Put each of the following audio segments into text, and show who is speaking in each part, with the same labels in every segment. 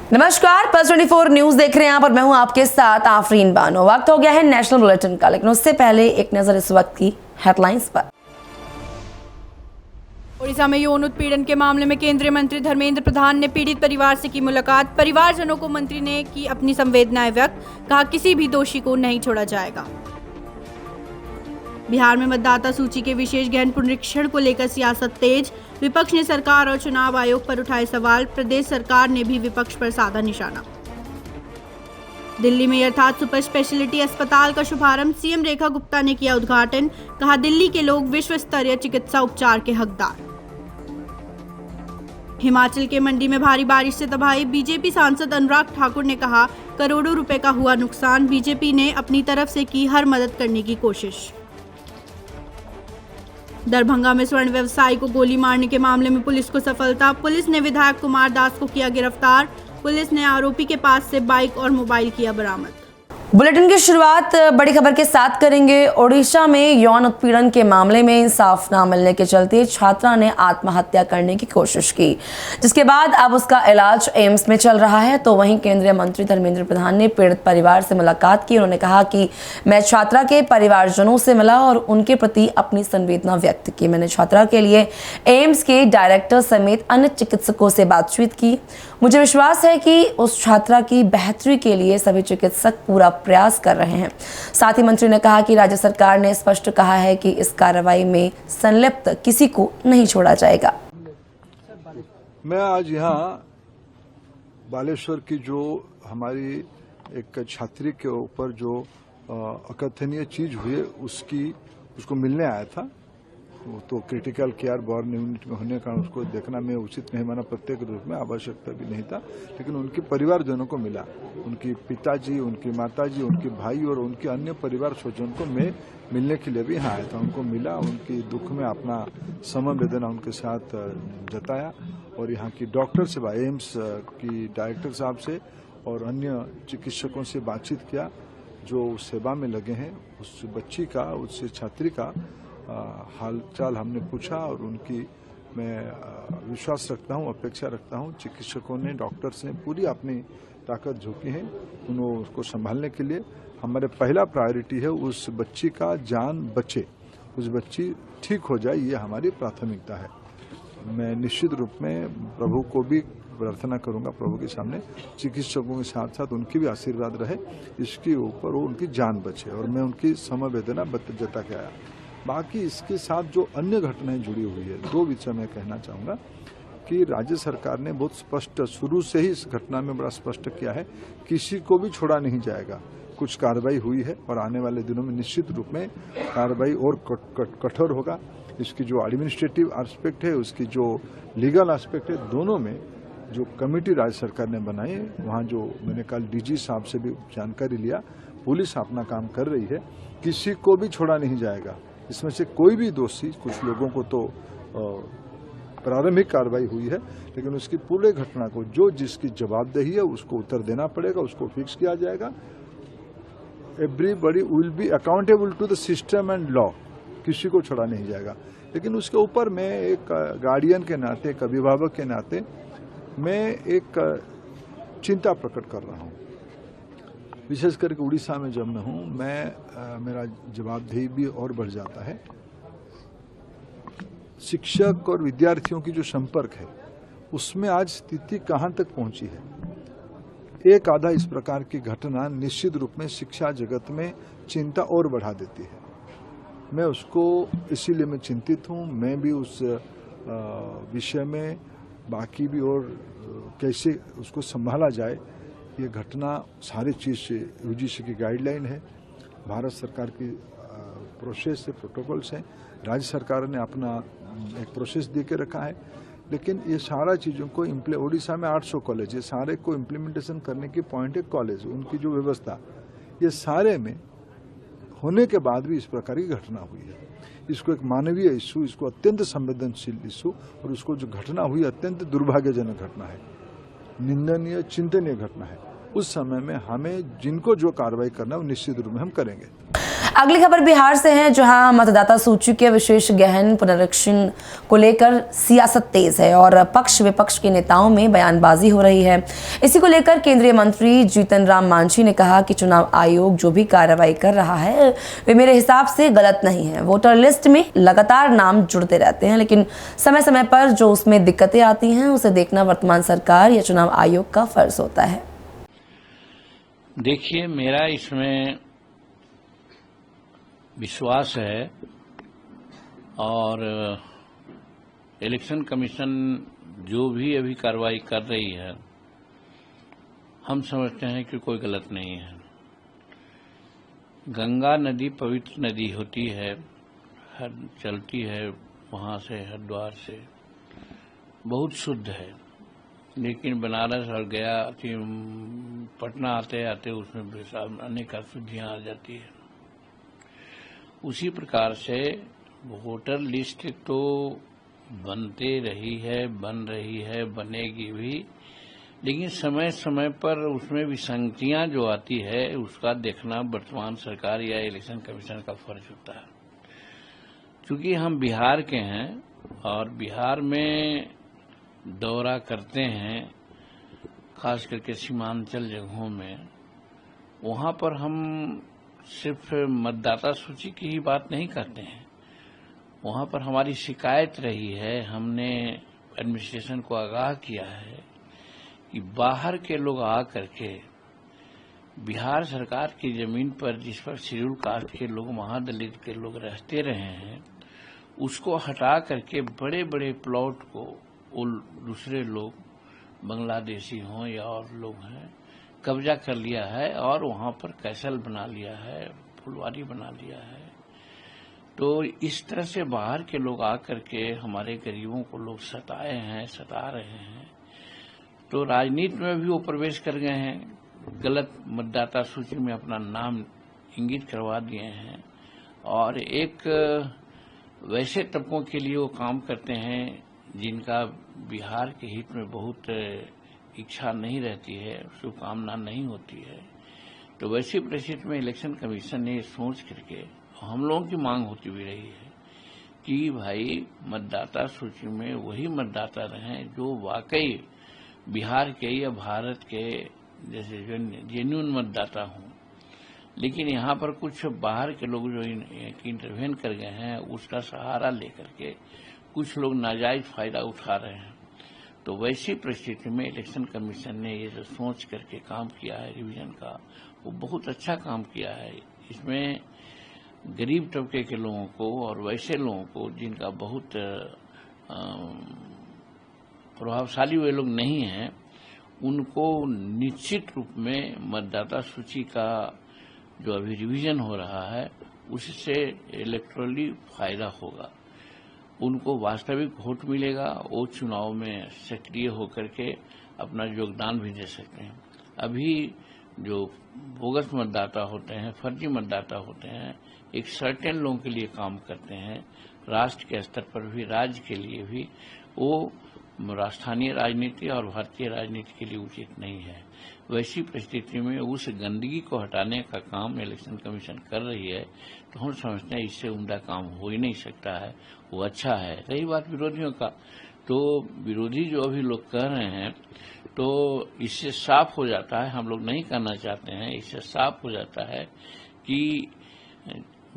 Speaker 1: नमस्कार, plus 24 news देख रहे हैं आप और मैं हूं आपके साथ आफरीन बानो। वक्त हो गया है नेशनल बुलेटिन का, लेकिन उससे पहले एक नजर इस वक्त की हेडलाइंस पर।
Speaker 2: ओडिशा में यौन उत्पीड़न के मामले में केंद्रीय मंत्री धर्मेंद्र प्रधान ने पीड़ित परिवार से की मुलाकात। परिवारजनों को मंत्री ने की अपनी संवेदनाएं व्यक्त, कहा किसी भी दोषी को नहीं छोड़ा जाएगा। बिहार में मतदाता सूची के विशेष गहन पुनरीक्षण को लेकर सियासत तेज। विपक्ष ने सरकार और चुनाव आयोग पर उठाए सवाल। प्रदेश सरकार ने भी विपक्ष पर साधा निशाना। दिल्ली में अर्थात सुपर स्पेशलिटी अस्पताल का शुभारंभ, सीएम रेखा गुप्ता ने किया उद्घाटन। कहा दिल्ली के लोग विश्व स्तरीय चिकित्सा उपचार के हकदार। हिमाचल के मंडी में भारी बारिश से तबाही। बीजेपी सांसद अनुराग ठाकुर ने कहा करोड़ों रुपए का हुआ नुकसान। बीजेपी ने अपनी तरफ से की हर मदद करने की कोशिश। दरभंगा में स्वर्ण व्यवसायी को गोली मारने के मामले में पुलिस को सफलता। पुलिस ने विधायक कुमार दास को किया गिरफ्तार। पुलिस ने आरोपी के पास से बाइक और मोबाइल किया बरामद।
Speaker 1: बुलेटिन की शुरुआत बड़ी खबर के साथ करेंगे। ओडिशा में यौन उत्पीड़न के मामले में इंसाफ न मिलने के चलते छात्रा ने आत्महत्या करने की कोशिश की, जिसके बाद अब उसका इलाज एम्स में चल रहा है। तो वहीं केंद्रीय मंत्री धर्मेंद्र प्रधान ने पीड़ित परिवार से मुलाकात की। उन्होंने कहा कि मैं छात्रा के परिवारजनों से मिला और उनके प्रति अपनी संवेदना व्यक्त की। मैंने छात्रा के लिए एम्स के डायरेक्टर समेत अन्य चिकित्सकों से बातचीत की। मुझे विश्वास है कि उस छात्रा की बेहतरी के लिए सभी चिकित्सक पूरा प्रयास कर रहे हैं। साथ ही मंत्री ने कहा कि राज्य सरकार ने स्पष्ट कहा है कि इस कार्रवाई में संलिप्त किसी को नहीं छोड़ा जाएगा।
Speaker 3: मैं आज यहाँ बालेश्वर की जो हमारी एक छात्री के ऊपर जो अकथनीय चीज हुई है उसको मिलने आया था। वो तो क्रिटिकल केयर बॉर्न यूनिट में होने का उसको देखना मैं उचित नहीं माना, प्रत्येक रूप में आवश्यकता भी नहीं था, लेकिन उनके परिवारजनों को मिला। उनकी पिताजी, उनकी माताजी, उनके भाई और उनके अन्य परिवार स्वजन को मैं मिलने के लिए भी यहाँ आया था। उनको मिला, उनकी दुख में अपना समवेदना उनके साथ जताया और यहाँ की डॉक्टर से, एम्स की डायरेक्टर साहब से और अन्य चिकित्सकों से बातचीत किया जो सेवा में लगे हैं। उस बच्ची का, उस छात्री का हालचाल हमने पूछा और उनकी मैं विश्वास रखता हूं, अपेक्षा रखता हूं। चिकित्सकों ने, डॉक्टर्स ने पूरी अपनी ताकत झोंकी है उसको संभालने के लिए। हमारे पहला प्रायोरिटी है उस बच्ची का जान बचे, उस बच्ची ठीक हो जाए, ये हमारी प्राथमिकता है। मैं निश्चित रूप में प्रभु को भी प्रार्थना करूंगा, प्रभु के सामने चिकित्सकों के साथ साथ उनकी भी आशीर्वाद रहे, इसके ऊपर वो उनकी जान बचे और मैं उनकी समवेदना जता के आया। बाकी इसके साथ जो अन्य घटनाएं जुड़ी हुई है, दो विषय में कहना चाहूँगा कि राज्य सरकार ने बहुत स्पष्ट शुरू से ही इस घटना में बड़ा स्पष्ट किया है, किसी को भी छोड़ा नहीं जाएगा। कुछ कार्रवाई हुई है और आने वाले दिनों में निश्चित रूप में कार्रवाई और कठोर होगा। इसकी जो एडमिनिस्ट्रेटिव एस्पेक्ट है, उसकी जो लीगल एस्पेक्ट है, दोनों में जो कमेटी राज्य सरकार ने बनाई है, वहाँ जो मैंने कल डीजी साहब से भी जानकारी लिया, पुलिस अपना काम कर रही है, किसी को भी छोड़ा नहीं जाएगा। इसमें से कोई भी दोषी, कुछ लोगों को तो प्रारंभिक कार्रवाई हुई है, लेकिन उसकी पूरे घटना को जो जिसकी जवाबदेही है उसको उत्तर देना पड़ेगा, उसको फिक्स किया जाएगा। Everybody will be accountable to the system and law, किसी को छोड़ा नहीं जाएगा। लेकिन उसके ऊपर मैं एक गार्डियन के नाते, एक अभिभावक के नाते मैं एक चिंता प्रकट कर रहा हूँ। विशेष करके उड़ीसा में जब मैं हूँ, मेरा जवाबदेही भी और बढ़ जाता है। शिक्षक और विद्यार्थियों की जो संपर्क है, उसमें आज स्थिति कहाँ तक पहुँची है। एक आधा इस प्रकार की घटना निश्चित रूप में शिक्षा जगत में चिंता और बढ़ा देती है। मैं उसको इसीलिए मैं चिंतित हूँ। मैं भी उस विषय में बाकी भी और कैसे उसको संभाला जाए, ये घटना सारी चीज़ से यूजीसी की गाइडलाइन है, भारत सरकार की प्रोसेस है, प्रोटोकॉल्स हैं, राज्य सरकार ने अपना एक प्रोसेस दे के रखा है। लेकिन ये सारा चीज़ों को ओडिशा में 800 कॉलेज, ये सारे को इम्प्लीमेंटेशन करने की पॉइंट है कॉलेज, उनकी जो व्यवस्था, ये सारे में होने के बाद भी इस प्रकार की घटना हुई है। इसको एक मानवीय इशू, इसको अत्यंत संवेदनशील इशू, और उसको जो घटना हुई अत्यंत दुर्भाग्यजनक घटना है, निंदनीय, चिंतनीय घटना है। उस समय में हमें जिनको जो कार्रवाई करना है वो निश्चित रूप में हम करेंगे।
Speaker 1: अगली खबर बिहार से है, जहां मतदाता सूची के विशेष गहन पुनरीक्षण को लेकर सियासत तेज है और पक्ष विपक्ष के नेताओं में बयानबाजी हो रही है। इसी को लेकर केंद्रीय मंत्री जीतन राम मांझी ने कहा कि चुनाव आयोग जो भी कार्रवाई कर रहा है वे मेरे हिसाब से गलत नहीं है। वोटर लिस्ट में लगातार नाम जुड़ते रहते हैं, लेकिन समय समय पर जो उसमें दिक्कतें आती हैं उसे देखना वर्तमान सरकार या चुनाव आयोग का फर्ज होता है।
Speaker 4: देखिए, मेरा इसमें विश्वास है और इलेक्शन कमीशन जो भी अभी कार्रवाई कर रही है, हम समझते हैं कि कोई गलत नहीं है। गंगा नदी पवित्र नदी होती है, चलती है वहाँ से हरिद्वार से, बहुत शुद्ध है, लेकिन बनारस और गया पटना आते आते उसमें अनेक अशुद्धियाँ आ जाती है। उसी प्रकार से वोटर लिस्ट तो बनते रही है, बन रही है, बनेगी भी, लेकिन समय समय पर उसमें विसंगतियां जो आती है उसका देखना वर्तमान सरकार या इलेक्शन कमीशन का फर्ज होता है। क्योंकि हम बिहार के हैं और बिहार में दौरा करते हैं, खास करके सीमांचल जगहों में, वहां पर हम सिर्फ मतदाता सूची की ही बात नहीं करते हैं। वहां पर हमारी शिकायत रही है, हमने एडमिनिस्ट्रेशन को आगाह किया है कि बाहर के लोग आ करके बिहार सरकार की जमीन पर जिस पर शेड्यूल कास्ट के लोग, महादलित के लोग रहते रहे हैं, उसको हटा करके बड़े बड़े प्लॉट को दूसरे लोग, बांग्लादेशी हों या और लोग हैं, कब्जा कर लिया है और वहां पर कैसल बना लिया है, फुलवारी बना लिया है। तो इस तरह से बाहर के लोग आकर के हमारे गरीबों को लोग सताए हैं, सता रहे हैं। तो राजनीति में भी वो प्रवेश कर गए हैं, गलत मतदाता सूची में अपना नाम इंगित करवा दिए हैं और एक वैसे तबकों के लिए वो काम करते हैं जिनका बिहार के हित में बहुत इच्छा नहीं रहती है, शुभकामना नहीं होती है। तो वैसी परिस्थिति में इलेक्शन कमीशन ने सोच करके, हम लोगों की मांग होती भी रही है कि भाई मतदाता सूची में वही मतदाता रहें जो वाकई बिहार के या भारत के जैसे जेन्युइन मतदाता हों। लेकिन यहाँ पर कुछ बाहर के लोग जो इंटरवेन कर गए हैं, उसका सहारा लेकर के कुछ लोग नाजायज फायदा उठा रहे हैं। तो वैसी परिस्थिति में इलेक्शन कमीशन ने ये जो सोच करके काम किया है रिवीजन का, वो बहुत अच्छा काम किया है। इसमें गरीब तबके के लोगों को और वैसे लोगों को जिनका बहुत प्रभावशाली वे लोग नहीं हैं, उनको निश्चित रूप में मतदाता सूची का जो अभी रिवीजन हो रहा है उससे इलेक्टोरली फायदा होगा, उनको वास्तविक वोट मिलेगा, वो चुनाव में सक्रिय होकर के अपना योगदान भी दे सकते हैं। अभी जो बोगस मतदाता होते हैं, फर्जी मतदाता होते हैं, एक सर्टेन लोगों के लिए काम करते हैं, राष्ट्र के स्तर पर भी, राज्य के लिए भी, वो स्थानीय राजनीति और भारतीय राजनीति के लिए उचित नहीं है। वैसी परिस्थिति में उस गंदगी को हटाने का काम इलेक्शन कमीशन कर रही है, तो हम समझते हैं इससे उम्दा काम हो ही नहीं सकता है, वो अच्छा है। रही बात विरोधियों का, तो विरोधी जो अभी लोग कह रहे हैं, तो इससे साफ हो जाता है, हम लोग नहीं करना चाहते हैं, इससे साफ हो जाता है कि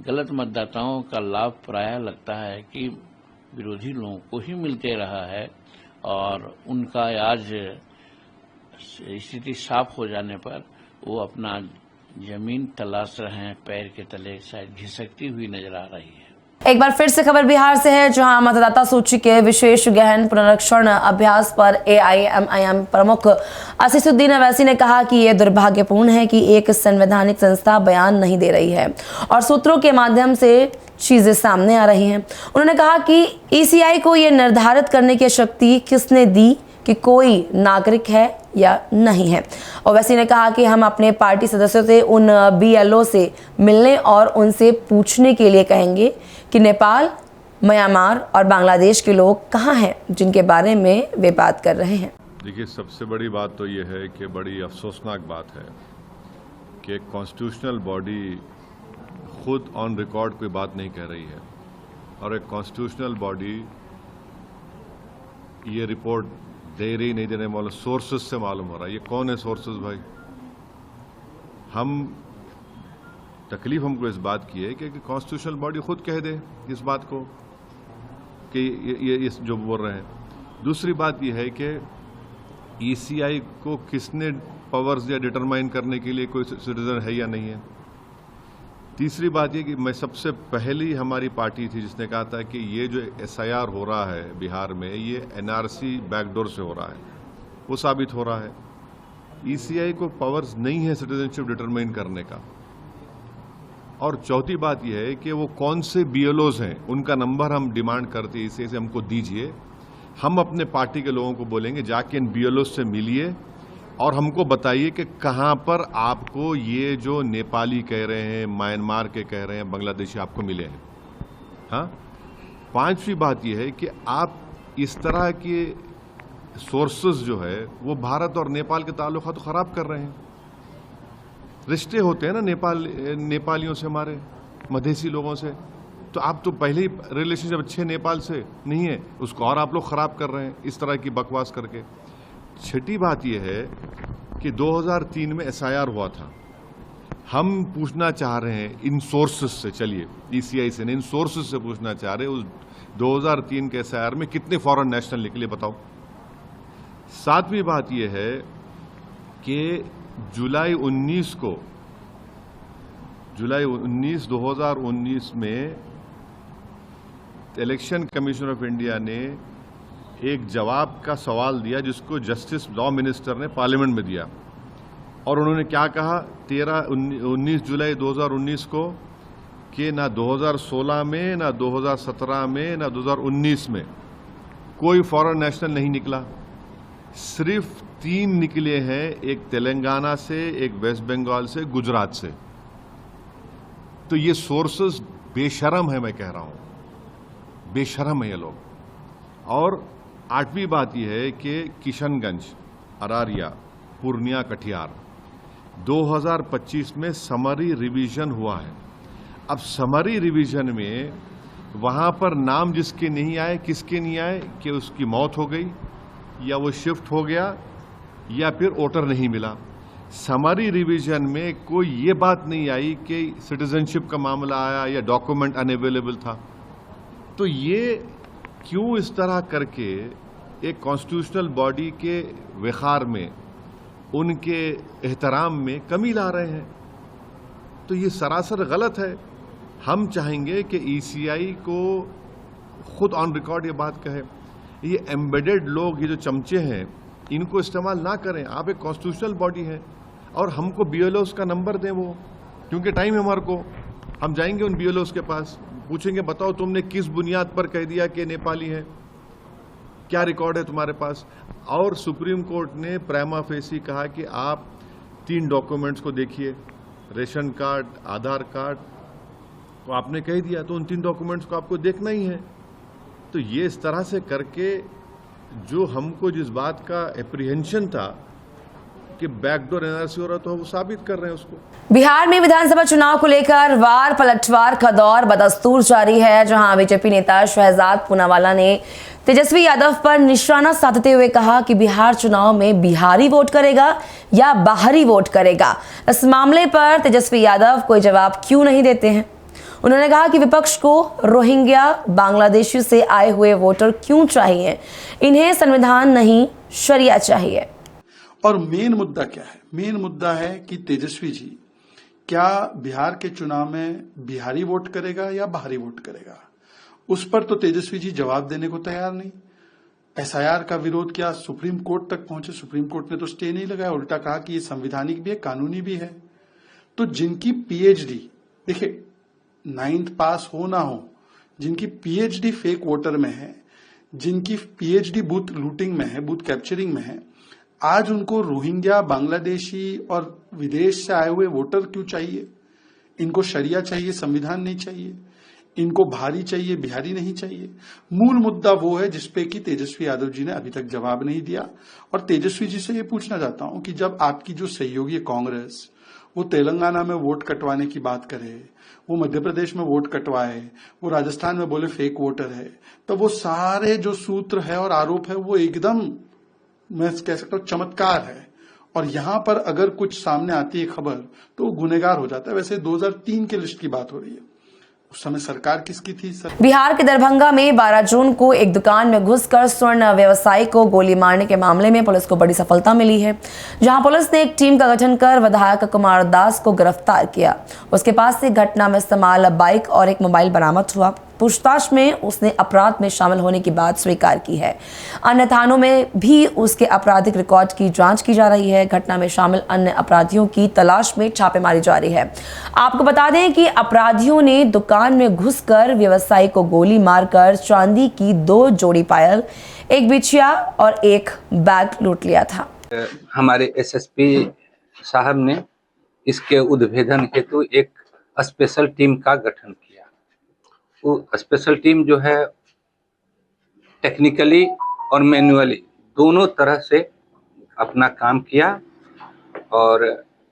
Speaker 4: गलत मतदाताओं का लाभ प्रायः लगता है कि विरोधी लोगों को ही मिलते रहा है और उनका आज स्थिति साफ हो जाने पर वो अपना जमीन तलाश रहे हैं, पैर के तले शायद घिसकती हुई नजर आ रही है।
Speaker 1: एक बार फिर से खबर बिहार से है, जहां मतदाता सूची के विशेष गहन पुनरीक्षण अभ्यास पर AIMIM प्रमुख असीसुद्दीन अवैसी ने कहा कि यह दुर्भाग्यपूर्ण है कि एक संवैधानिक संस्था बयान नहीं दे रही है और सूत्रों के माध्यम से चीजें सामने आ रही हैं। उन्होंने कहा कि ECI को यह निर्धारित करने की शक्ति किसने दी कि कोई नागरिक है या नहीं है। ओवैसी ने कहा कि हम अपने पार्टी सदस्यों से उन BLO से मिलने और उनसे पूछने के लिए कहेंगे कि नेपाल, म्यांमार और बांग्लादेश के लोग कहाँ हैं जिनके बारे में वे बात कर रहे हैं।
Speaker 5: देखिए, सबसे बड़ी बात तो ये है कि बड़ी अफसोसनाक बात है कि एक कॉन्स्टिट्यूशनल बॉडी खुद ऑन रिकॉर्ड कोई बात नहीं कह रही है और एक कॉन्स्टिट्यूशनल बॉडी ये रिपोर्ट दे रही नहीं देने वाले सोर्सेज से मालूम हो रहा है। ये कौन है सोर्सेज भाई? तकलीफ हमको इस बात की है कि कॉन्स्टिट्यूशनल बॉडी खुद कह दे इस बात को कि ये जो बोल रहे हैं। दूसरी बात यह है कि ईसीआई को किसने पावर्स दिया डिटरमाइन करने के लिए कोई सिटीजन है या नहीं है। तीसरी बात यह कि मैं सबसे पहली हमारी पार्टी थी जिसने कहा था कि ये जो एसआईआर हो रहा है बिहार में ये एनआरसी बैकडोर से हो रहा है, वो साबित हो रहा है। ईसीआई को पावर्स नहीं है सिटीजनशिप डिटरमाइन करने का। और चौथी बात यह है कि वो कौन से बीएलओज हैं उनका नंबर हम डिमांड करते हैं, इसे हमको दीजिए। हम अपने पार्टी के लोगों को बोलेंगे जाके इन बीएलओज से मिलिए और हमको बताइए कि कहां पर आपको ये जो नेपाली कह रहे हैं, म्यांमार के कह रहे हैं, बांग्लादेशी आपको मिले हैं। हाँ, पांचवी बात यह है कि आप इस तरह के सोर्सेज जो है वो भारत और नेपाल के ताल्लुकात तो खराब कर रहे हैं। रिश्ते होते हैं ना नेपालियों से, हमारे मधेसी लोगों से, तो आप तो पहले ही रिलेशनशिप अच्छे नेपाल से नहीं है, उसको और आप लोग खराब कर रहे हैं इस तरह की बकवास करके। छठी बात यह है कि 2003 में एसआईआर हुआ था। हम पूछना चाह रहे हैं इन सोर्सेस से, चलिए ईसीआई से नहीं, इन सोर्सेस से पूछना चाह रहे हैं उस 2003 के एसआईआर में कितने फॉरेन नेशनल निकले बताओ। सातवीं बात यह है कि जुलाई 19 2019 में इलेक्शन कमीशन ऑफ इंडिया ने एक जवाब का सवाल दिया जिसको जस्टिस लॉ मिनिस्टर ने पार्लियामेंट में दिया, और उन्होंने क्या कहा 19 जुलाई 2019 को कि ना 2016 में, ना 2017 में, ना 2019 में कोई फॉरेन नेशनल नहीं निकला, सिर्फ 3 निकले हैं, एक तेलंगाना से, एक वेस्ट बंगाल से, गुजरात से। तो ये सोर्सेस बेशरम है, मैं कह रहा हूं बेशरम है ये लोग। और आठवीं बात यह है कि किशनगंज, अरारिया, पूर्णिया, कटिहार 2025 में समरी रिवीजन हुआ है। अब समरी रिवीजन में वहां पर नाम जिसके नहीं आए, किसके नहीं आए कि उसकी मौत हो गई या वो शिफ्ट हो गया या फिर वोटर नहीं मिला। समरी रिवीजन में कोई ये बात नहीं आई कि सिटीजनशिप का मामला आया या डॉक्यूमेंट अनअवेलेबल था। तो ये क्यों इस तरह करके एक कॉन्स्टिट्यूशनल बॉडी के वक़ार में, उनके एहतराम में कमी ला रहे हैं? तो ये सरासर गलत है। हम चाहेंगे कि ईसीआई को खुद ऑन रिकॉर्ड ये बात कहे, ये एम्बेडेड लोग, ये जो चमचे हैं, इनको इस्तेमाल ना करें। आप एक कॉन्स्टिट्यूशनल बॉडी है और हमको बीएलओज का नंबर दें वो, क्योंकि टाइम है हमारे को। हम जाएंगे उन बीएलओज के पास, पूछेंगे बताओ तुमने किस बुनियाद पर कह दिया कि नेपाली है, क्या रिकॉर्ड है तुम्हारे पास। और सुप्रीम कोर्ट ने प्राइमा फेसी कहा कि आप 3 डॉक्यूमेंट्स को देखिए, रेशन कार्ड, आधार कार्ड, तो आपने कह दिया तो उन 3 डॉक्यूमेंट्स को आपको देखना ही है। तो ये इस तरह से करके जो हमको जिस बात का एप्रीहेंशन था कि बैकडोर एनआरसी हो रहा था, वो साबित कर रहे हैं उसको।
Speaker 1: बिहार में विधानसभा चुनाव को लेकर वार पलटवार का दौर बदस्तूर जारी है, जहां बीजेपी नेता शहजाद पूनावाला ने तेजस्वी यादव पर निशाना साधते हुए कहा कि बिहार चुनाव में बिहारी वोट करेगा या बाहरी वोट करेगा। इस मामले पर तेजस्वी यादव कोई जवाब क्यों नहीं देते हैं। उन्होंने कहा कि विपक्ष को रोहिंग्या, बांग्लादेशी से आए हुए वोटर क्यों चाहिए, इन्हें संविधान नहीं शरिया चाहिए।
Speaker 6: और मेन मुद्दा क्या है? मेन मुद्दा है कि तेजस्वी जी क्या बिहार के चुनाव में बिहारी वोट करेगा या बाहरी वोट करेगा, उस पर तो तेजस्वी जी जवाब देने को तैयार नहीं। एसआईआर का विरोध किया, सुप्रीम कोर्ट तक पहुंचे, सुप्रीम कोर्ट ने तो स्टे नहीं लगाया, उल्टा कहा कि ये संवैधानिक भी है, कानूनी भी है। तो जिनकी पीएचडी, देखिए 9th पास हो ना हो, जिनकी पीएचडी फेक वोटर में है, जिनकी पीएचडी बूथ लूटिंग में है, बूथ कैप्चरिंग में है, आज उनको रोहिंग्या, बांग्लादेशी और विदेश से आए हुए वोटर क्यों चाहिए? इनको शरिया चाहिए, संविधान नहीं चाहिए। इनको भारी चाहिए, बिहारी नहीं चाहिए। मूल मुद्दा वो है जिसपे कि तेजस्वी यादव जी ने अभी तक जवाब नहीं दिया। और तेजस्वी जी से ये पूछना चाहता हूं कि जब आपकी जो सहयोगी कांग्रेस वो तेलंगाना में वोट कटवाने की बात करे, वो मध्य प्रदेश में वोट कटवाए, वो राजस्थान में बोले फेक वोटर है, तो वो सारे जो सूत्र है और आरोप है वो एकदम, मैं कह सकता हूं, चमत्कार है। और यहां पर अगर कुछ सामने आती है खबर तो वो गुनहगार हो जाता है। वैसे 2003 की लिस्ट की बात हो रही है, उस समय सरकार किसकी थी?
Speaker 1: बिहार के दरभंगा में 12 जून को एक दुकान में घुसकर स्वर्ण व्यवसायी को गोली मारने के मामले में पुलिस को बड़ी सफलता मिली है, जहां पुलिस ने एक टीम का गठन कर विधायक कुमार दास को गिरफ्तार किया। उसके पास से घटना में इस्तेमाल बाइक और एक मोबाइल बरामद हुआ। पूछताछ में उसने अपराध में शामिल होने की बात स्वीकार की है। अन्य थानों में भी उसके आपराधिक रिकॉर्ड की जांच की जा रही है। घटना में शामिल अन्य अपराधियों की तलाश में छापेमारी जारी है। आपको बता दें कि अपराधियों ने दुकान में घुसकर व्यवसायी को गोली मारकर चांदी की 2 जोड़ी पायल, एक बिछिया और एक बैग लूट लिया था।
Speaker 7: हमारे एसएसपी साहब ने इसके उद्भेदन हेतु एक स्पेशल टीम का गठन किया। वो स्पेशल टीम जो है टेक्निकली और मैन्युअली दोनों तरह से अपना काम किया और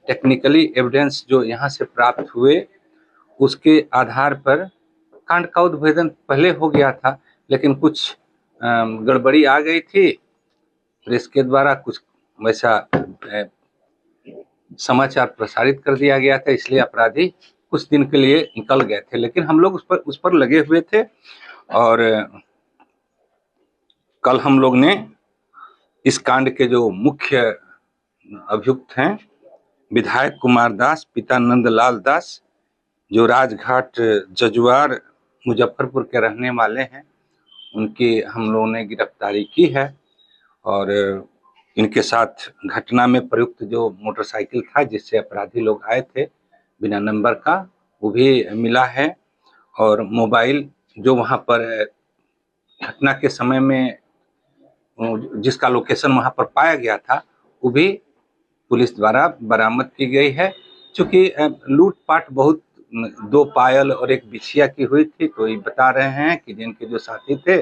Speaker 7: टेक्निकली एविडेंस जो यहाँ से प्राप्त हुए उसके आधार पर कांड का उद्भेदन पहले हो गया था, लेकिन कुछ गड़बड़ी आ गई थी। प्रेस के द्वारा कुछ वैसा समाचार प्रसारित कर दिया गया था, इसलिए अपराधी कुछ दिन के लिए निकल गए थे, लेकिन हम लोग उस पर लगे हुए थे। और कल हम लोग ने इस कांड के जो मुख्य अभियुक्त हैं विधायक कुमार दास, पिता नंदलाल दास, जो राजघाट जजुआर मुजफ्फरपुर के रहने वाले हैं, उनकी हम लोगों ने गिरफ्तारी की है। और इनके साथ घटना में प्रयुक्त जो मोटरसाइकिल था जिससे अपराधी लोग आए थे बिना नंबर का, वो भी मिला है। और मोबाइल जो वहाँ पर घटना के समय में जिसका लोकेशन वहाँ पर पाया गया था वो भी पुलिस द्वारा बरामद की गई है। चूँकि लूटपाट बहुत 2 पायल और एक बिछिया की हुई थी, तो ये बता रहे हैं कि जिनके जो साथी थे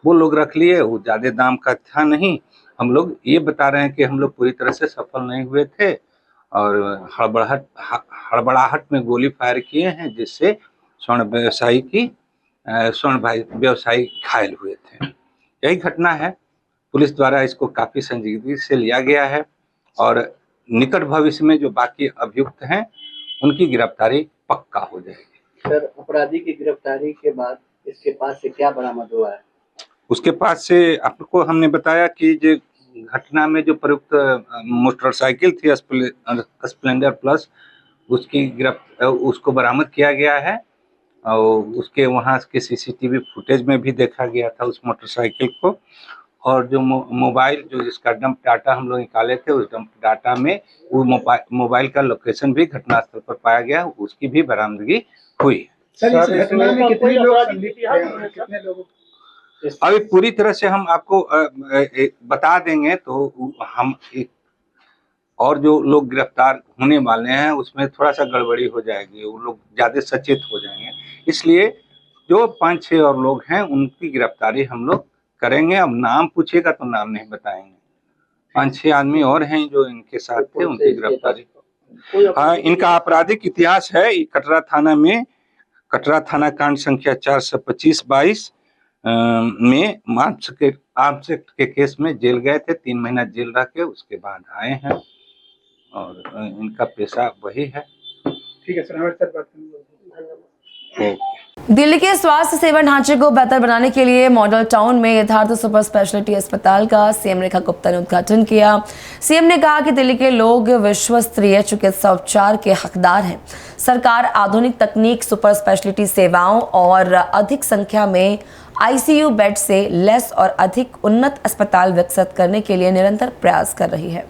Speaker 7: वो लोग रख लिए, वो ज़्यादा दाम का था नहीं। हम लोग ये बता रहे हैं कि हम लोग पूरी तरह से सफल नहीं हुए थे और हड़बड़ाहट में गोली फायर किए हैं, जिससे स्वर्ण व्यवसायी घायल हुए थे। यही घटना है। पुलिस द्वारा इसको काफी संजीदगी से लिया गया है और निकट भविष्य में जो बाकी अभियुक्त हैं उनकी गिरफ्तारी पक्का हो जाएगी।
Speaker 8: सर, अपराधी की गिरफ्तारी के बाद इसके पास से क्या बरामद हुआ है?
Speaker 7: उसके पास से आपको हमने बताया कि जो घटना में जो प्रयुक्त मोटरसाइकिल थी स्प्लेंडर प्लस, उसको बरामद किया गया है। और उसके वहाँ के सीसीटीवी फुटेज में भी देखा गया था उस मोटरसाइकिल को। और जो मोबाइल जो जिसका डंप डाटा हम लोग निकाले थे, उस डंप डाटा में वो मोबाइल का लोकेशन भी घटनास्थल पर पाया गया, उसकी भी बरामदगी हुई।
Speaker 8: सर, इस घटना में कितने लोग संलिप्त हैं? कितने लोग?
Speaker 7: अभी पूरी तरह से हम आपको बता देंगे तो हम और जो लोग गिरफ्तार होने वाले हैं उसमें थोड़ा सा गड़बड़ी हो जाएगी, वो लोग ज्यादा सचेत हो जाएंगे। इसलिए जो 5-6 और लोग हैं उनकी गिरफ्तारी हम लोग करेंगे। अब नाम पूछेगा तो नाम नहीं बताएंगे। 5-6 आदमी और हैं जो इनके साथ थे, उनकी गिरफ्तारी। हाँ, इनका आपराधिक इतिहास है। कटरा थाना में कटरा थाना कांड संख्या 425/22 में आर्म्स एक्ट के केस में जेल गए थे। 3 महीना जेल रह के उसके बाद आए हैं और इनका पेशा वही है।
Speaker 8: ठीक है सर, हमारे साथ बात करने।
Speaker 1: दिल्ली के स्वास्थ्य सेवा ढांचे को बेहतर बनाने के लिए मॉडल टाउन में यथार्थ सुपर स्पेशलिटी अस्पताल का सीएम रेखा गुप्ता ने उद्घाटन किया। सीएम ने कहा कि दिल्ली के लोग विश्व स्तरीय चिकित्सा उपचार के हकदार हैं। सरकार आधुनिक तकनीक, सुपर स्पेशलिटी सेवाओं और अधिक संख्या में आईसीयू बेड से लैस और अधिक उन्नत अस्पताल विकसित करने के लिए निरंतर प्रयास कर रही है।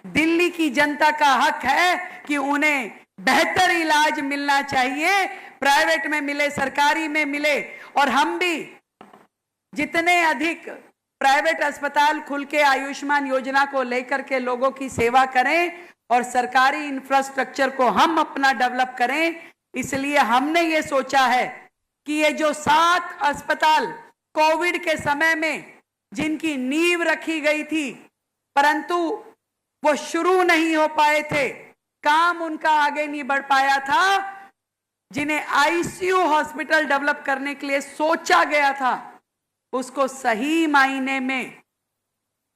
Speaker 9: दिल्ली की जनता का हक है कि उन्हें बेहतर इलाज मिलना चाहिए, प्राइवेट में मिले, सरकारी में मिले। और हम भी जितने अधिक प्राइवेट अस्पताल खुल के आयुष्मान योजना को लेकर के लोगों की सेवा करें और सरकारी इंफ्रास्ट्रक्चर को हम अपना डेवलप करें, इसलिए हमने ये सोचा है कि ये जो 7 अस्पताल कोविड के समय में जिनकी नींव रखी गई थी परंतु वो शुरू नहीं हो पाए थे, काम उनका आगे नहीं बढ़ पाया था, जिन्हें आईसीयू हॉस्पिटल डेवलप करने के लिए सोचा गया था, उसको सही मायने में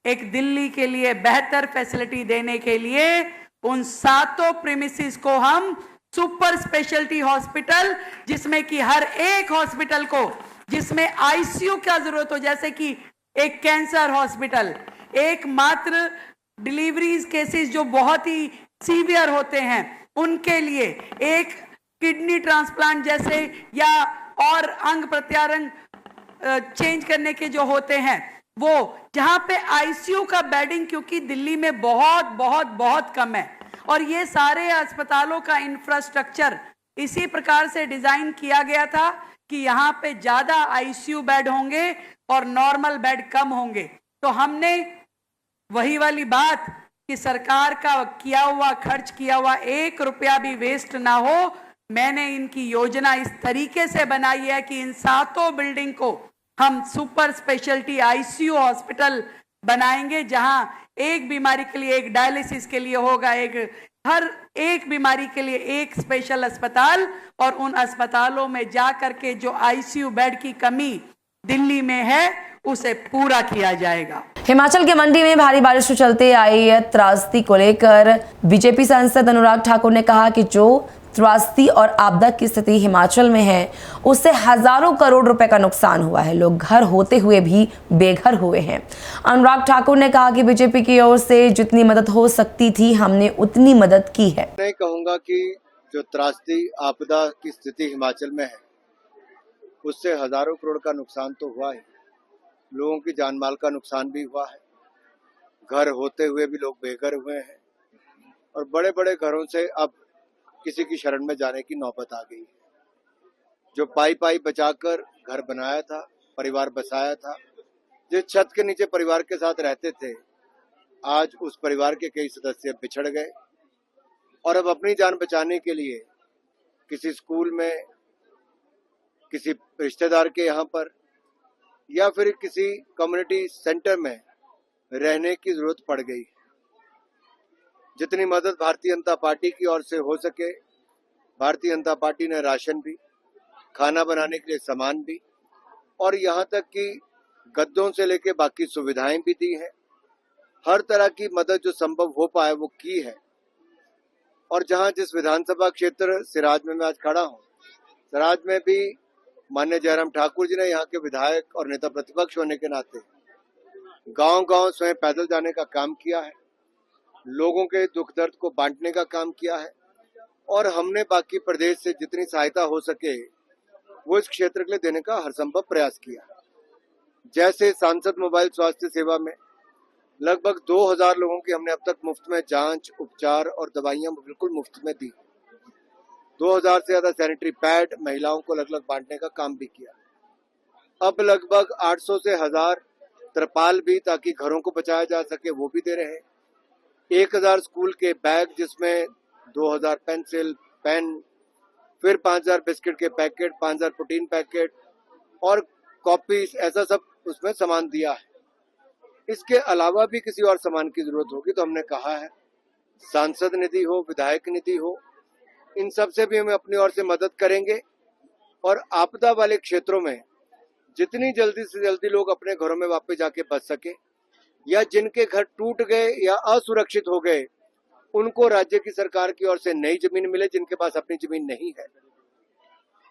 Speaker 9: एक दिल्ली के लिए बेहतर फैसिलिटी देने के लिए उन 7 प्रीमिसेस को हम सुपर स्पेशलिटी हॉस्पिटल, जिसमें कि हर एक हॉस्पिटल को जिसमें आईसीयू का जरूरत हो, जैसे कि एक कैंसर हॉस्पिटल, एक मात्र डिलीवरीज केसेस जो बहुत ही सीवियर होते हैं उनके लिए, एक किडनी ट्रांसप्लांट जैसे या और अंग प्रत्यारोपण चेंज करने के जो होते हैं, वो जहां पे आईसीयू का बेडिंग क्योंकि दिल्ली में बहुत बहुत बहुत कम है, और ये सारे अस्पतालों का इंफ्रास्ट्रक्चर इसी प्रकार से डिजाइन किया गया था कि यहाँ पे ज्यादा आईसीयू बेड होंगे और नॉर्मल बेड कम होंगे। तो हमने वही वाली बात कि सरकार का किया हुआ खर्च किया हुआ 1 रुपया भी वेस्ट ना हो, मैंने इनकी योजना इस तरीके से बनाई है कि इन 7 बिल्डिंग को हम सुपर स्पेशलिटी आईसीयू हॉस्पिटल बनाएंगे, जहां एक बीमारी के लिए एक डायलिसिस के लिए होगा, हर एक बीमारी के लिए एक स्पेशल अस्पताल, और उन अस्पतालों में जा करके जो आईसीयू बेड की कमी दिल्ली में है उसे पूरा किया जाएगा।
Speaker 1: हिमाचल के मंडी में भारी बारिश के चलते आई त्रासदी को लेकर बीजेपी सांसद अनुराग ठाकुर ने कहा कि जो त्रासदी और आपदा की स्थिति हिमाचल में है उससे हजारों करोड़ रुपए का नुकसान हुआ है, लोग घर होते हुए भी बेघर हुए हैं। अनुराग ठाकुर ने कहा कि बीजेपी की ओर से जितनी मदद हो सकती थी हमने उतनी मदद की है।
Speaker 10: मैं कहूंगा कि जो त्रासदी आपदा की स्थिति हिमाचल में है उससे हजारों करोड़ का नुकसान तो हुआ है, लोगों की जान माल का नुकसान भी हुआ है, घर होते हुए भी लोग बेघर हुए हैं, और बड़े बड़े घरों से अब किसी की शरण में जाने की नौबत आ गई है। जो पाई बचाकर घर बनाया था, परिवार बसाया था, जिस छत के नीचे परिवार के साथ रहते थे, आज उस परिवार के कई सदस्य बिछड़ गए और अब अपनी जान बचाने के लिए किसी स्कूल में, किसी रिश्तेदार के यहाँ पर या फिर किसी कम्युनिटी सेंटर में रहने की जरूरत पड़ गई। जितनी मदद भारतीय जनता पार्टी की ओर से हो सके, भारतीय जनता पार्टी ने राशन भी, खाना बनाने के लिए सामान भी, और यहाँ तक कि गद्दों से लेके बाकी सुविधाएं भी दी हैं। हर तरह की मदद जो संभव हो पाए वो की है। और जहाँ जिस विधानसभा क्षेत्र सिराज में मैं आज खड़ा हूँ, सिराज में भी माननीय जयराम ठाकुर जी ने यहाँ के विधायक और नेता प्रतिपक्ष होने के नाते गांव-गांव स्वयं पैदल जाने का काम किया है, लोगों के दुख दर्द को बांटने का काम किया है, और हमने बाकी प्रदेश से जितनी सहायता हो सके वो इस क्षेत्र के लिए देने का हर संभव प्रयास किया। जैसे सांसद मोबाइल स्वास्थ्य सेवा में लगभग 2000 लोगों की हमने अब तक मुफ्त में जांच, उपचार और दवाइयां बिल्कुल मुफ्त में दी। 2000 से ज्यादा सैनिटरी पैड महिलाओं को अलग अलग बांटने का काम भी किया। अब लगभग 800 से 1000 त्रिपाल भी, ताकि घरों को बचाया जा सके, वो भी दे रहे हैं। 1000 स्कूल के बैग, जिसमें 2000 पेंसिल, पेन, फिर 5000 बिस्किट के पैकेट, 5000 प्रोटीन पैकेट और कॉपीज, ऐसा सब उसमें सामान दिया है। इसके अलावा भी किसी और सामान की जरूरत होगी तो हमने कहा है सांसद निधि हो, विधायक निधि हो, इन सब से भी हम अपनी ओर से मदद करेंगे। और आपदा वाले क्षेत्रों में जितनी जल्दी से जल्दी लोग अपने घरों में वापस जाके बच सके, या जिनके घर टूट गए या असुरक्षित हो गए, उनको राज्य की सरकार की ओर से नई जमीन मिले, जिनके पास अपनी जमीन नहीं है,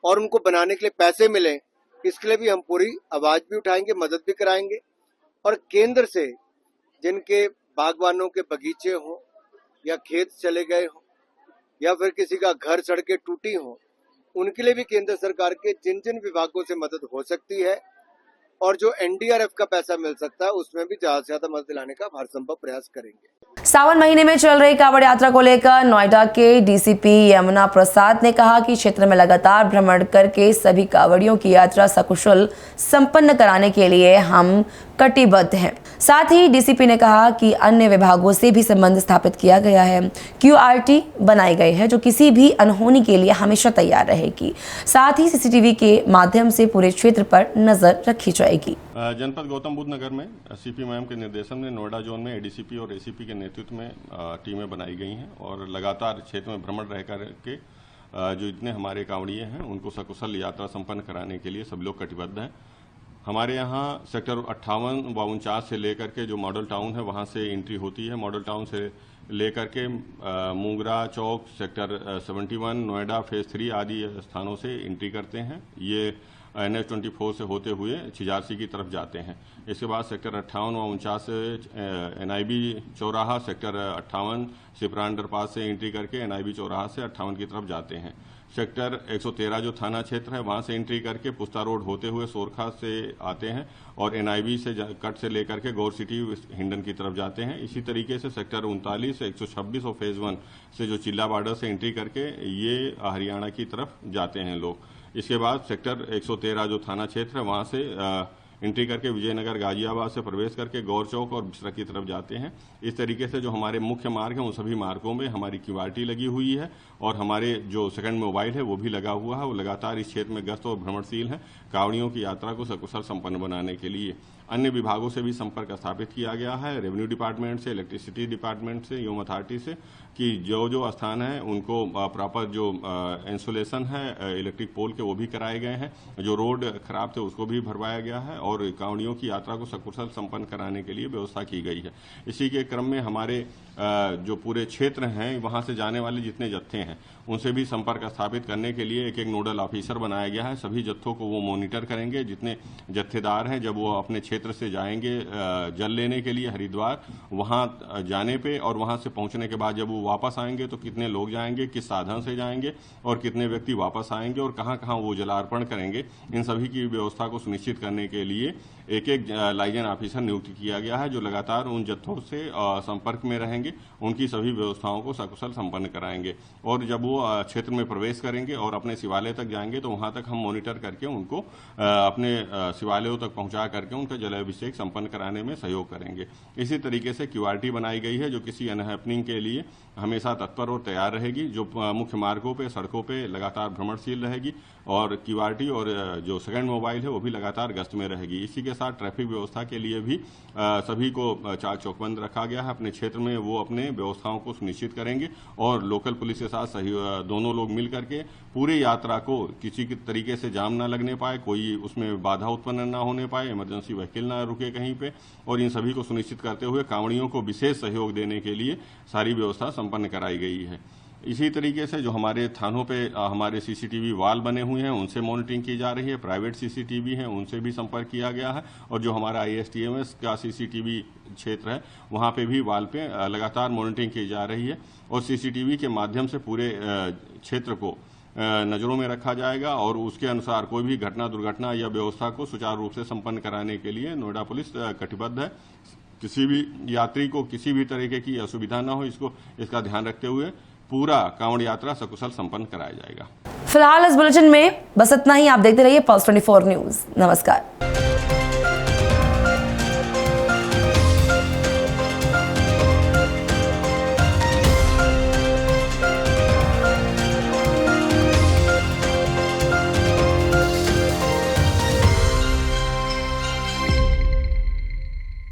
Speaker 10: और उनको बनाने के लिए पैसे मिले, इसके लिए भी हम पूरी आवाज भी उठाएंगे, मदद भी कराएंगे। और केंद्र से जिनके बागवानों के बगीचे हों या खेत चले गए हों या फिर किसी का घर सड़कें टूटी हों, उनके लिए भी केंद्र सरकार के जिन जिन विभागों से मदद हो सकती है और जो एनडीआरएफ का पैसा मिल सकता है उसमें भी ज्यादा से ज्यादा मदद दिलाने का हर संभव प्रयास करेंगे।
Speaker 1: सावन महीने में चल रही कांवड़ यात्रा को लेकर नोएडा के डीसीपी यमुना प्रसाद ने कहा कि क्षेत्र में लगातार भ्रमण करके सभी कांवड़ियों की यात्रा सकुशल संपन्न कराने के लिए हम कटिबद्ध है। साथ ही डीसीपी ने कहा कि अन्य विभागों से भी संबंध स्थापित किया गया है। QRT बनाई गई है जो किसी भी अनहोनी के लिए हमेशा तैयार रहेगी। साथ ही सीसीटीवी के माध्यम से पूरे क्षेत्र पर नजर रखी जाएगी।
Speaker 5: जनपद गौतम बुद्ध नगर में सीपी मैम के निर्देशन में नोएडा जोन में एडीसीपी और एसीपी के नेतृत्व में टीमें बनाई गई हैं और लगातार क्षेत्र में भ्रमण रह करके जो इतने हमारे कांवड़िए हैं उनको सकुशल यात्रा संपन्न कराने के लिए सब लोग कटिबद्ध हैं। हमारे यहाँ सेक्टर 58 व 49 से लेकर के जो मॉडल टाउन है वहाँ से एंट्री होती है। मॉडल टाउन से लेकर के मुंगरा चौक, सेक्टर 71, नोएडा फेज 3 आदि स्थानों से एंट्री करते हैं। ये NH-24 से होते हुए छिजारसी की तरफ जाते हैं। इसके बाद सेक्टर 58 व 49 से NIB चौराहा, सेक्टर 58 सिपरा अंडरपास से एंट्री करके NIB चौराहा से 58 की तरफ जाते हैं। सेक्टर 113 जो थाना क्षेत्र है वहाँ से एंट्री करके पुस्ता रोड होते हुए सोरखा से आते हैं और NIB से कट से लेकर के गौर सिटी हिंडन की तरफ जाते हैं। इसी तरीके से सेक्टर 39 से 126 और फेज 1 से जो चिल्ला बॉर्डर से एंट्री करके ये हरियाणा की तरफ जाते हैं लोग। इसके बाद सेक्टर 113 जो थाना क्षेत्र है वहाँ से एंट्री करके विजयनगर गाजियाबाद से प्रवेश करके गौर चौक और बिसरा की तरफ जाते हैं। इस तरीके से जो हमारे मुख्य मार्ग हैं उन सभी मार्गों में हमारी QRT लगी हुई है और हमारे जो सेकंड मोबाइल है वो भी लगा हुआ है। वो लगातार इस क्षेत्र में गश्त और भ्रमणशील है कांवड़ियों की यात्रा को सकुशल संपन्न बनाने के लिए। अन्य विभागों से भी संपर्क स्थापित किया गया है, रेवेन्यू डिपार्टमेंट से, इलेक्ट्रिसिटी डिपार्टमेंट से, योम अथॉरिटी से, कि जो जो स्थान है उनको प्रॉपर जो इंसुलेशन है इलेक्ट्रिक पोल के वो भी कराए गए हैं। जो रोड खराब थे उसको भी भरवाया गया है और कांवड़ियों की यात्रा को सकुशल संपन्न कराने के लिए व्यवस्था की गई है। इसी के क्रम में हमारे जो पूरे क्षेत्र हैं वहाँ से जाने वाले जितने जत्थे हैं उनसे भी संपर्क स्थापित करने के लिए एक नोडल ऑफिसर बनाया गया है। सभी जत्थों को वो मॉनिटर करेंगे। जितने जत्थेदार हैं जब वो अपने क्षेत्र से जाएंगे जल लेने के लिए हरिद्वार, वहाँ जाने पे और वहाँ से पहुँचने के बाद जब वो वापस आएंगे तो कितने लोग जाएंगे, किस साधन से जाएंगे और कितने व्यक्ति वापस आएंगे और कहाँ कहाँ वो जलार्पण करेंगे, इन सभी की व्यवस्था को सुनिश्चित करने के लिए एक लाइजन ऑफिसर नियुक्त किया गया है जो लगातार उन जत्थों से संपर्क में रहेंगे, उनकी सभी व्यवस्थाओं को सकुशल संपन्न कराएंगे और जब वो क्षेत्र में प्रवेश करेंगे और अपने शिवालय तक जाएंगे तो वहां तक हम मॉनिटर करके उनको अपने शिवालयों तक पहुंचा करके उनका जलाभिषेक संपन्न कराने में सहयोग करेंगे। इसी तरीके से QRT बनाई गई है जो किसी अनहैपनिंग के लिए हमेशा तत्पर और तैयार रहेगी, जो मुख्य मार्गों पे सड़कों पे लगातार भ्रमणशील रहेगी और QRT और जो सेकंड मोबाइल है वो भी लगातार गश्त में रहेगी। इसी के साथ ट्रैफिक व्यवस्था के लिए भी सभी को चाक चौकबंद रखा गया है। अपने क्षेत्र में वो अपने व्यवस्थाओं को सुनिश्चित करेंगे और लोकल पुलिस के साथ दोनों लोग मिल करके पूरी यात्रा को किसी के तरीके से जाम ना लगने पाए, कोई उसमें बाधा उत्पन्न ना होने पाए, इमरजेंसी व्हीकल ना रुके कहीं पे, और इन सभी को सुनिश्चित करते हुए कांवड़ियों को विशेष सहयोग देने के लिए सारी व्यवस्था संपन्न कराई गई है। इसी तरीके से जो हमारे थानों पे हमारे CCTV वाल बने हुए हैं उनसे मॉनिटरिंग की जा रही है। प्राइवेट CCTV हैं उनसे भी संपर्क किया गया है और जो हमारा ISTMS का CCTV क्षेत्र है वहाँ पे भी वाल पे लगातार मॉनिटरिंग की जा रही है और CCTV के माध्यम से पूरे क्षेत्र को नज़रों में रखा जाएगा और उसके अनुसार कोई भी घटना दुर्घटना या व्यवस्था को सुचारू रूप से संपन्न कराने के लिए नोएडा पुलिस कटिबद्ध है। किसी भी यात्री को किसी भी तरीके की असुविधा न हो इसका ध्यान रखते हुए पूरा कांवड़ यात्रा सकुशल संपन्न कराया जाएगा।
Speaker 1: फिलहाल इस बुलेटिन में बस इतना ही। आप देखते रहिए पल्स 24 न्यूज। नमस्कार।